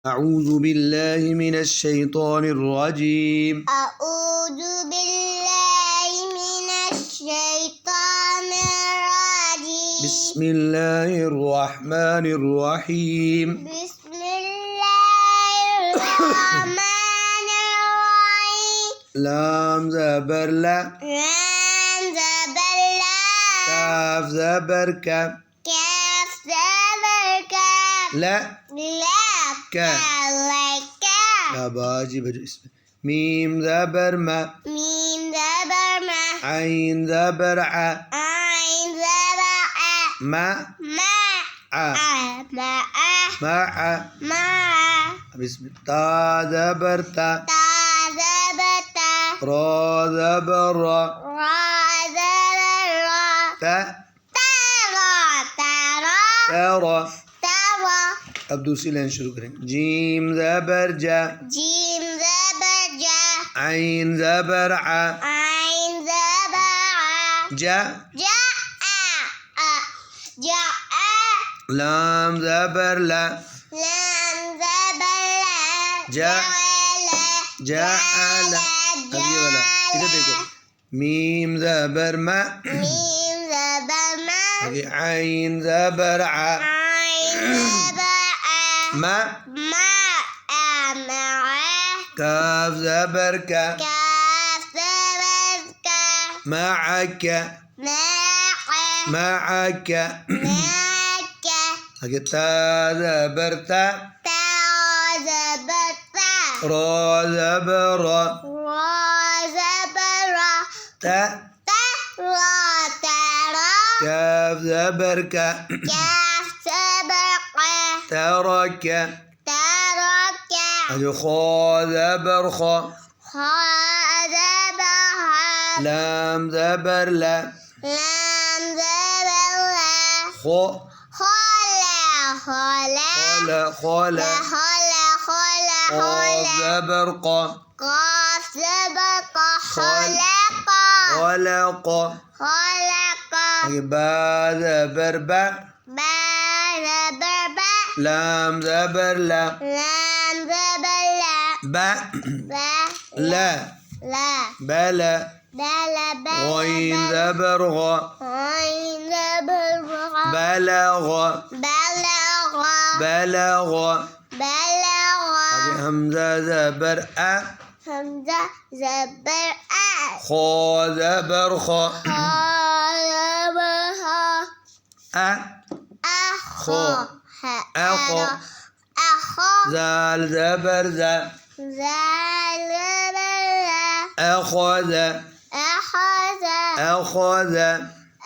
أعوذ بالله من الشيطان الرجيم. أعوذ بالله من الشيطان الرجيم. بسم الله الرحمن الرحيم. بسم الله الرحمن الرحيم. لام زبر لا، لام زبر لا، كاف زبر كا، كاف زبر كاف، لا لا كا، لك، لا باجي بجو اسمه. ميم زبر ما، ميم زبر ما، عين زبر ع، عين زبر ع، ما ما ع، مع مع. مع بسم الله. تا زبر تا، تا زبر تا، را زبر را، را زبر را، تا ترى ترى ترى. ترى. अब दूसरी लाइन शुरू करें. जीम ज़बर जा, جيم زبر جا، आइन ज़बर आ, عين زبر ع، जा, جاء جاء، लाम ज़बर ला, لام زبر لا، جاء جعل جعل. अब ये वाला इधर देखो. मीम ज़बर मा, ميم زبر ما، आगे आइन ज़बर आ, عين زبر ع، ما مع काफ ज़बर का, كاف زبر كا، معك مع معك. معك आगे ता ज़बर ता, تا زبر تا، را ज़बर را, را زبر را، تا ترى ترى، كاف ज़बर का, كاف زبر قا، ترك. ترك आगे खा ज़बर खा, خا زبر ها، लाम ज़बर ला, لام زبر لا، خا خلا خلا خلا خلا. خلا خلا قاف خلا، ज़बर قا, قاف زبر قا، خل- خلق خلق. خلق، आगे बा ज़बर बा, با زبر با، लाम ज़बर ला, لام زبر لا، با با لا لا بلا. بلا بلا غين ذبر غا، عين زبر غا، بلغ بلغ بلغ. بلغ، आगे हमजा ज़बर अ, همزة زبر أ، खा ज़बर खा, خالبها अ أخو أخو. أخو زال ज़बर ज़ا, زال أخذ أخذ أخذ.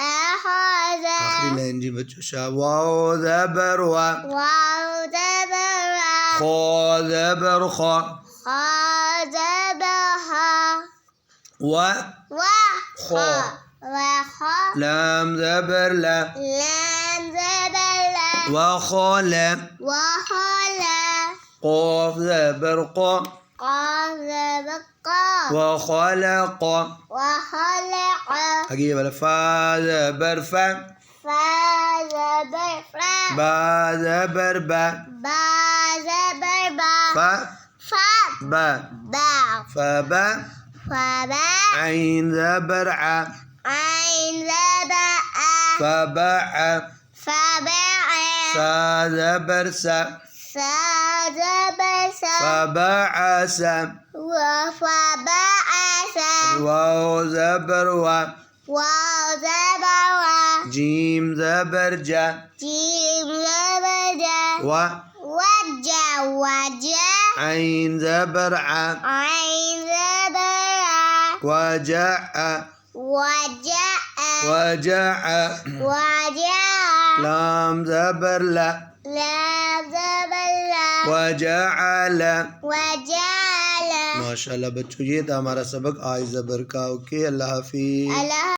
أخذ आखिरी लाइन जी बच्चों. शा वाओ ज़बर वा, واو زبر खा ज़बर खा, خازبها व وخا وخا، लाम ज़बर ला, لام زبر لا، وخال. وخلا قاف ज़बर قا, قاف زبر قا، وخلق. وخلق आगे ये वाला फा ज़बर फा, فا زبر فا، बा ज़बर बा, با زبر با، फा فا बा, با فبا. فبا عين ज़बर ع, عين زبر أ، فبع. فبع سا ज़बर सा, سا زبر سا، فبعث. وفبعث واو ज़बर वा, واو زبر و، जीम ज़बर जा, جيم زبر جا، व وجا وجا، عين ज़बर ع, عين زبر ع، وجع وجاء وجع. وجاء لام ज़बर ला, لا زبر لا، वजअल. وجعل माशाल्लाह बच्चों, ये था हमारा सबक आज ज़बर का. ओके, अल्लाह हाफिज़. الله